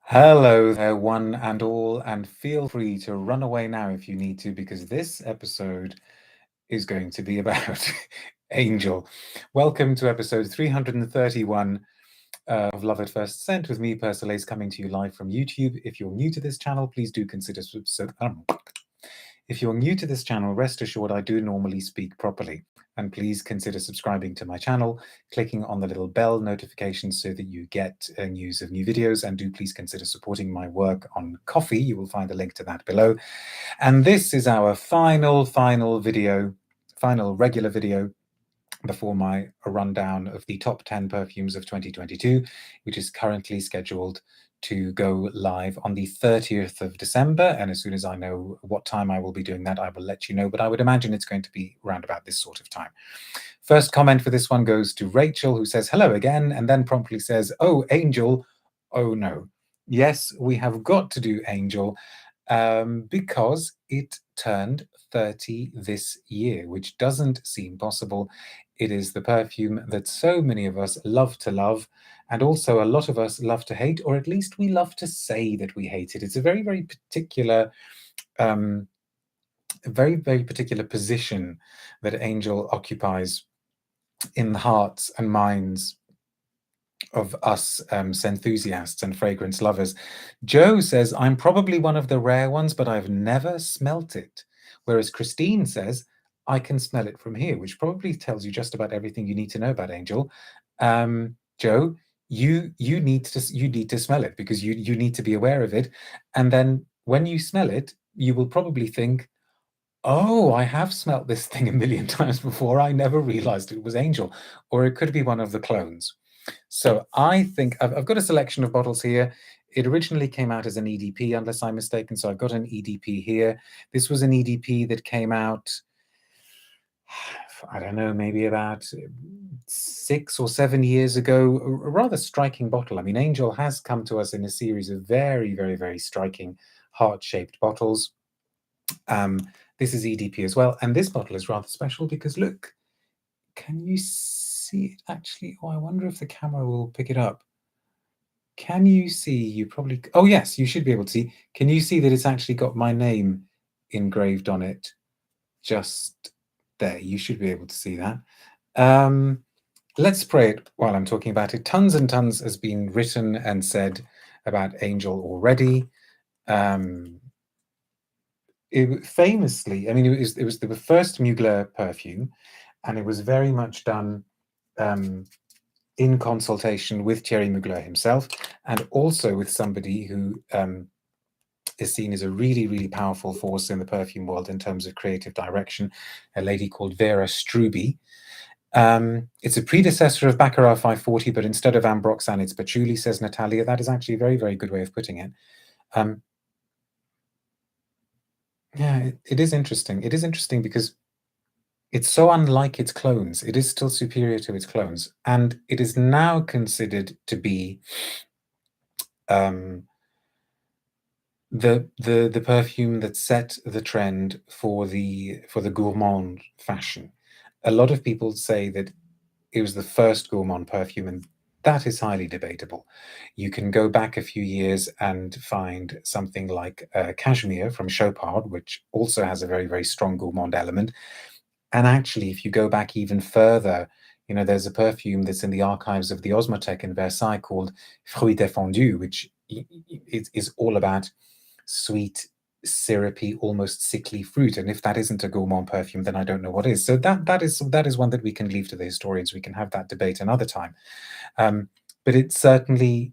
Hello there, one and all, and feel free to run away now if you need to, because this episode is going to be about Angel. Welcome to episode 331 of Love at First Scent with me, Persolaise, coming to you live from YouTube. If you're new to this channel, please do consider if you're new to this channel, rest assured I do normally speak properly. And please consider subscribing to my channel, clicking on the little bell notification so that you get news of new videos, and do please consider supporting my work on Ko-fi. You will find a link to that below. And this is our final regular video before my rundown of the top 10 perfumes of 2022, which is currently scheduled to go live on the 30th of December. And as soon as I know what time I will be doing that, I will let you know. But I would imagine it's going to be around about this sort of time. First comment for this one goes to Rachel, who says, hello again, and then promptly says, oh, Angel, oh no. Yes, we have got to do Angel because it turned 30 this year, which doesn't seem possible. It is the perfume that so many of us love to love, and also a lot of us love to hate, or at least we love to say that we hate it. It's a very, very particular, very particular position that Angel occupies in the hearts and minds of us enthusiasts and fragrance lovers. Joe says, I'm probably one of the rare ones, but I've never smelt it. Whereas Christine says, I can smell it from here, which probably tells you just about everything you need to know about Angel. Joe, you need to smell it, because you need to be aware of it. And then when you smell it, you will probably think, oh, I have smelt this thing a million times before. I never realized it was Angel. Or it could be one of the clones. So I think I've got a selection of bottles here. It originally came out as an EDP, unless I'm mistaken. So I've got an EDP here. This was an EDP that came out, I don't know, maybe about 6 or 7 years ago. A rather striking bottle. I mean, Angel has come to us in a series of very, very striking heart-shaped bottles. This is EDP as well. And this bottle is rather special because, look, can you see it actually? Oh, I wonder if the camera will pick it up. Can you see? You probably, oh yes, you should be able to see. Can you see that it's actually got my name engraved on it? Just there, you should be able to see that. Let's spray it while I'm talking about it. Tons and tons has been written and said about Angel already. Famously, I mean, it was the first Mugler perfume, and it was very much done in consultation with Thierry Mugler himself, and also with somebody who is seen as a really powerful force in the perfume world in terms of creative direction, a lady called Vera Struby. It's a predecessor of Baccarat 540, but instead of Ambroxan, it's Patchouli, says Natalia. That is actually a very good way of putting it. Yeah, it is interesting. It is interesting because it's so unlike its clones. It is still superior to its clones, and it is now considered to be the perfume that set the trend for the gourmand fashion. A lot of people say that it was the first gourmand perfume, and that is highly debatable. You can go back a few years and find something like Cashmere from Chopard, which also has a very strong gourmand element. And actually, if you go back even further, you know, there's a perfume that's in the archives of the Osmothèque in Versailles called Fruit Défendu, which is all about sweet, syrupy, almost sickly fruit. And if that isn't a gourmand perfume, then I don't know what is. So that is one that we can leave to the historians. We can have that debate another time. But it certainly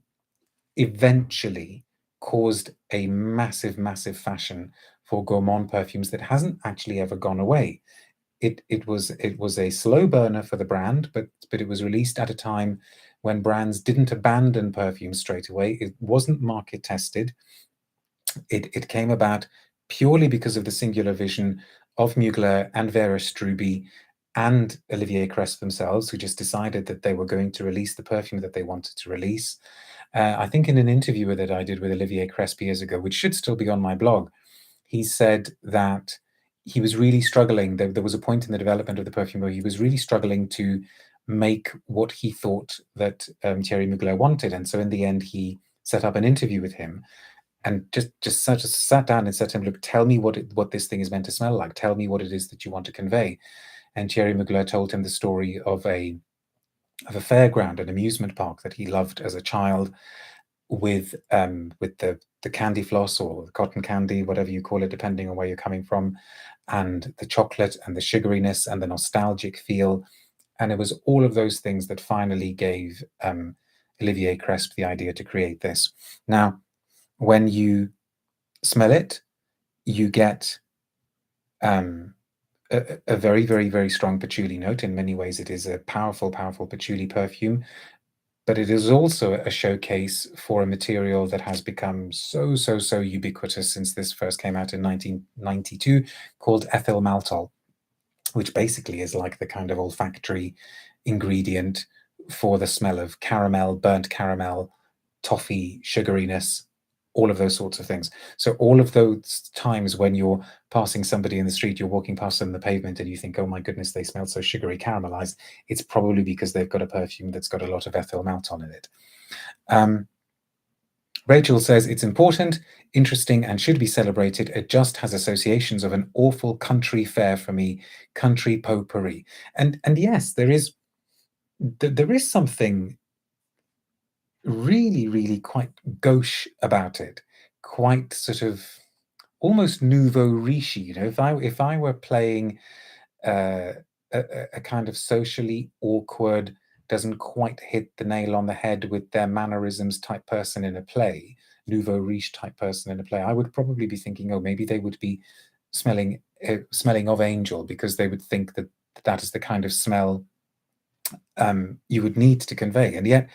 eventually caused a massive fashion for gourmand perfumes that hasn't actually ever gone away. It was a slow burner for the brand, but it was released at a time when brands didn't abandon perfume straight away. It wasn't market tested. It came about purely because of the singular vision of Mugler and Vera Struby and Olivier Cresp themselves, who just decided that they were going to release the perfume that they wanted to release. I think in an interview that I did with Olivier Cresp years ago, which should still be on my blog, he said that he was really struggling. There was a point in the development of the perfume where he was really struggling to make what he thought that Thierry Mugler wanted. And so in the end, he set up an interview with him and just sat down and said to him, look, tell me what this thing is meant to smell like. Tell me what it is that you want to convey. And Thierry Mugler told him the story of a fairground, an amusement park that he loved as a child, with the candy floss or the cotton candy, whatever you call it, depending on where you're coming from, and the chocolate and the sugariness and the nostalgic feel. And it was all of those things that finally gave Olivier Cresp the idea to create this. Now, when you smell it, you get a very, very, very strong patchouli note. In many ways, it is a powerful, powerful patchouli perfume. But it is also a showcase for a material that has become so, so, so ubiquitous since this first came out in 1992, called ethyl maltol, which basically is like the kind of olfactory ingredient for the smell of caramel, burnt caramel, toffee, sugariness, all of those sorts of things. So all of those times when you're passing somebody in the street, you're walking past them on the pavement and you think, oh my goodness, they smell so sugary, caramelized, it's probably because they've got a perfume that's got a lot of ethyl maltol in it. Rachel says, it's important, interesting, and should be celebrated. It just has associations of an awful country fair for me, country potpourri. And yes, there is something really, really quite gauche about it, quite sort of almost nouveau riche. You know, if I were playing a kind of socially awkward, doesn't quite hit the nail on the head with their mannerisms type person in a play, nouveau riche type person in a play, I would probably be thinking, oh, maybe they would be smelling of Angel, because they would think that that is the kind of smell you would need to convey. And yet,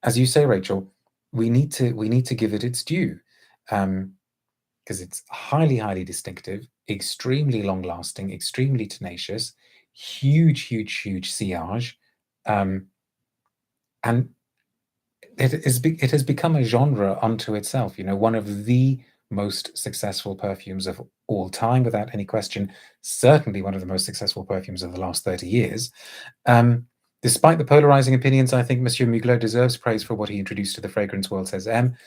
as you say, Rachel, we need to give it its due, because it's highly, highly distinctive, extremely long-lasting, extremely tenacious, huge, huge, huge sillage, and it has become a genre unto itself. You know, one of the most successful perfumes of all time, without any question. Certainly one of the most successful perfumes of the last 30 years. Despite the polarizing opinions, I think Monsieur Mugler deserves praise for what he introduced to the fragrance world, says M.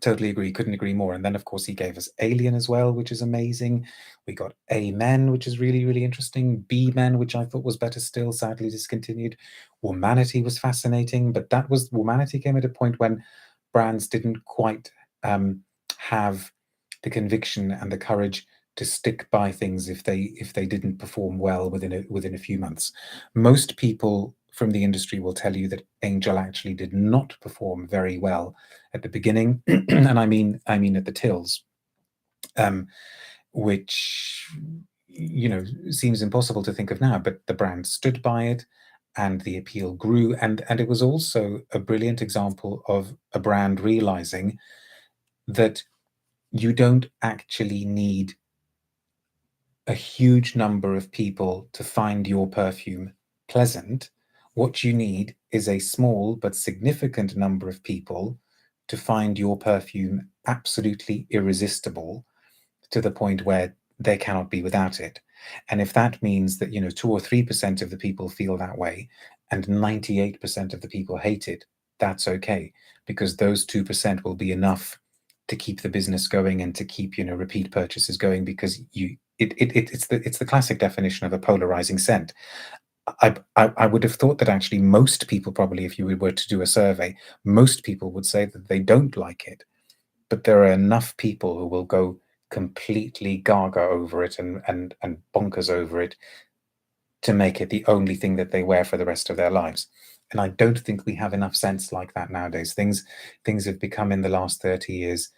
Totally agree, couldn't agree more. And then, of course, he gave us Alien as well, which is amazing. We got Amen, which is really, really interesting. B-Men, which I thought was better still, sadly discontinued. Womanity was fascinating, but Womanity came at a point when brands didn't quite have the conviction and the courage to stick by things if they didn't perform well within a few months. Most people from the industry will tell you that Angel actually did not perform very well at the beginning, and I mean at the tills, which, you know, seems impossible to think of now, but the brand stood by it, and the appeal grew, and it was also a brilliant example of a brand realizing that you don't actually need a huge number of people to find your perfume pleasant. What you need is a small but significant number of people to find your perfume absolutely irresistible, to the point where they cannot be without it. And if that means that, you know, 2 or 3% of the people feel that way and 98% of the people hate it, that's okay, because those 2% will be enough to keep the business going and to keep, you know, repeat purchases going, because it's the classic definition of a polarizing scent. I would have thought that actually most people, probably if you were to do a survey, most people would say that they don't like it, but there are enough people who will go completely gaga over it and bonkers over it to make it the only thing that they wear for the rest of their lives. And I don't think we have enough sense like that nowadays. Things have become, in the last 30 years,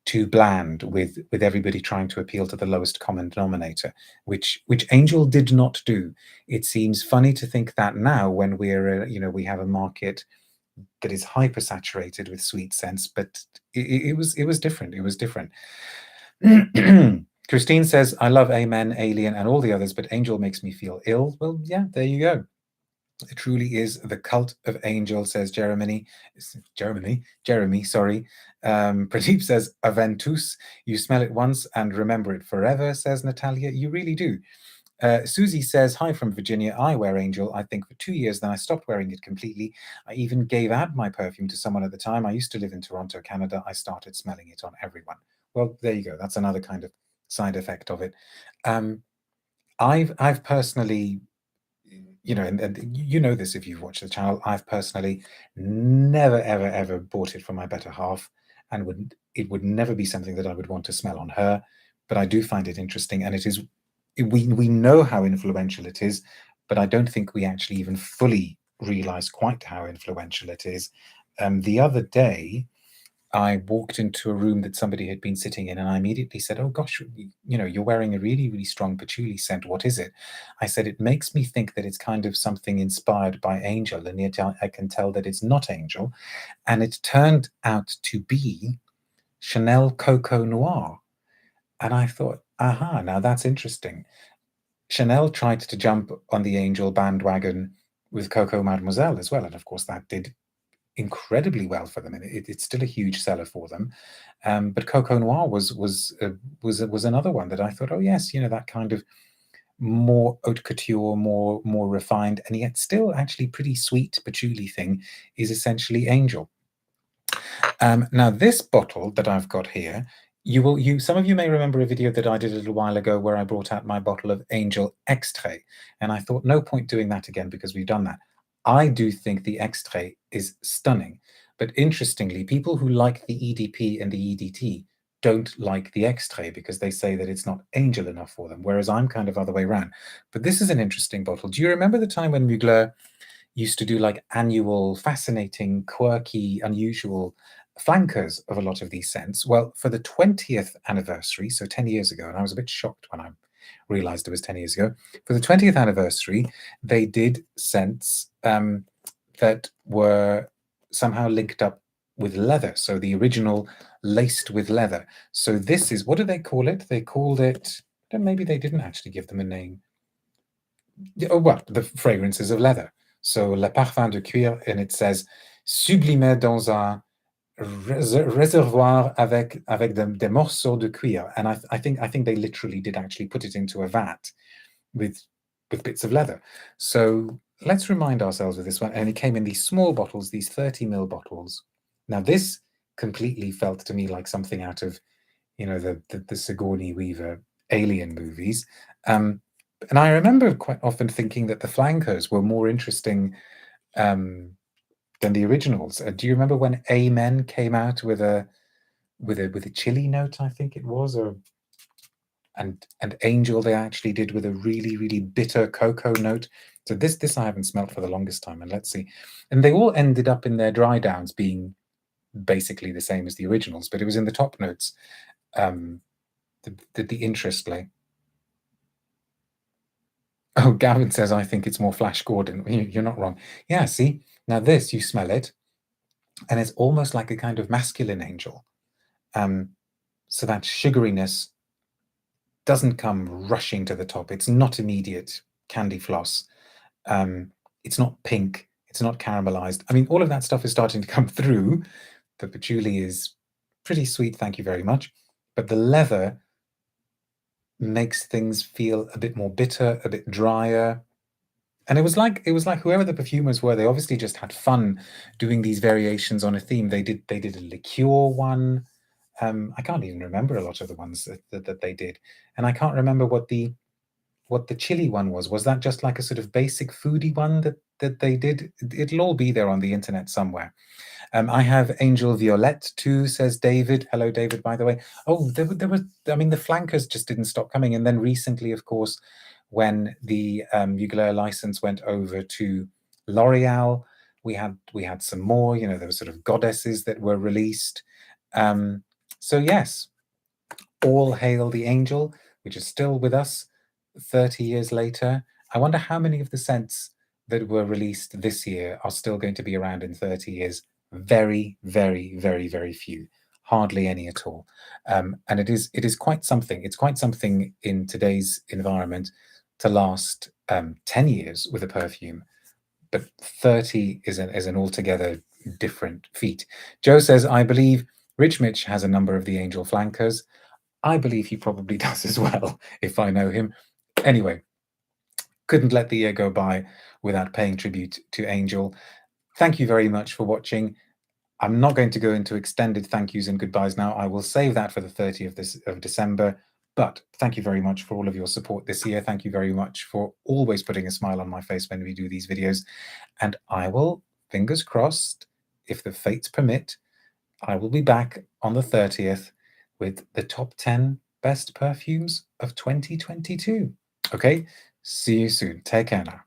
too bland, with everybody trying to appeal to the lowest common denominator, which Angel did not do. It seems funny to think that now, when we're you know, we have a market that is hyper-saturated with sweet scents, but it was different. It was different. Christine says, I love Amen, Alien, and all the others, but Angel makes me feel ill. Well, yeah, there you go. It truly is the cult of Angel, says Jeremy, sorry. Pradeep says, Aventus, you smell it once and remember it forever, says Natalia. You really do. Susie says, hi from Virginia. I wear Angel, I think, for 2 years. Then I stopped wearing it completely. I even gave out my perfume to someone at the time. I used to live in Toronto, Canada. I started smelling it on everyone. Well, there you go. That's another kind of side effect of it. I've personally, and you know this if you've watched the channel, I've personally never, ever, ever bought it for my better half, and it would never be something that I would want to smell on her. But I do find it interesting, and it is we know how influential it is, but I don't think we actually even fully realize quite how influential it is. The other day, I walked into a room that somebody had been sitting in, and I immediately said, oh gosh, you're wearing a really, really strong patchouli scent. What is it? I said, it makes me think that it's kind of something inspired by Angel, and yet I can tell that it's not Angel. And it turned out to be Chanel Coco Noir. And I thought, aha, now that's interesting. Chanel tried to jump on the Angel bandwagon with Coco Mademoiselle as well. And of course, that did incredibly well for them, and it's still a huge seller for them. But Coco Noir was another one that I thought, oh yes, that kind of more haute couture, more refined, and yet still actually pretty sweet patchouli thing is essentially Angel. Now this bottle that I've got here, some of you may remember a video that I did a little while ago where I brought out my bottle of Angel Extrait, and I thought no point doing that again because we've done that. I do think the Extrait is stunning, but interestingly, people who like the EDP and the EDT don't like the Extrait because they say that it's not Angel enough for them, whereas I'm kind of other way around. But this is an interesting bottle. Do you remember the time when Mugler used to do like annual, fascinating, quirky, unusual flankers of a lot of these scents? Well, for the 20th anniversary, so 10 years ago, and I was a bit shocked when I realized it was 10 years ago, for the 20th anniversary, they did scents that were somehow linked up with leather. So the original laced with leather. So this is, what do they call it? They called it, maybe they didn't actually give them a name. Oh, well, the fragrances of leather. So Le Parfum de Cuir, and it says sublimé dans un réservoir avec des morceaux de cuir. And I think they literally did actually put it into a vat with bits of leather. So let's remind ourselves of this one. And it came in these small bottles, these 30 ml bottles. Now this completely felt to me like something out of, the Sigourney Weaver Alien movies. And I remember quite often thinking that the flankers were more interesting than the originals. Do you remember when Amen came out with a chili note? I think it was, and Angel they actually did with a really, really bitter cocoa note. So this I haven't smelt for the longest time, and let's see. And they all ended up in their dry downs being basically the same as the originals, but it was in the top notes the interest lay. Oh, Gavin says, I think it's more Flash Gordon. You're not wrong. Yeah, see? Now this, you smell it, and it's almost like a kind of masculine Angel. So that sugariness doesn't come rushing to the top. It's not immediate candy floss. It's not pink. It's not caramelized. I mean, all of that stuff is starting to come through. The patchouli is pretty sweet, thank you very much. But the leather makes things feel a bit more bitter, a bit drier. And it was like whoever the perfumers were, they obviously just had fun doing these variations on a theme. They did a liqueur one. I can't even remember a lot of the ones that they did, and I can't remember what the chili one was. Was that just like a sort of basic foodie one that they did? It'll all be there on the internet somewhere. I have Angel Violette too, says David. Hello, David, by the way. Oh, there was, I mean, the flankers just didn't stop coming. And then recently, of course, when the Mugler license went over to L'Oreal, we had some more, there were sort of goddesses that were released. So yes, all hail the Angel, which is still with us 30 years later. I wonder how many of the scents that were released this year are still going to be around in 30 years. Very, very, very, very few. Hardly any at all. And it is quite something. It's quite something in today's environment to last 10 years with a perfume, but 30 is an altogether different feat. Joe says, I believe Rich Mitch has a number of the Angel flankers. I believe he probably does as well, if I know him. Anyway, couldn't let the year go by without paying tribute to Angel. Thank you very much for watching. I'm not going to go into extended thank yous and goodbyes now. I will save that for the 30th of December. But thank you very much for all of your support this year. Thank you very much for always putting a smile on my face when we do these videos. And I will, fingers crossed, if the fates permit, I will be back on the 30th with the top 10 best perfumes of 2022. Okay, see you soon. Take care now.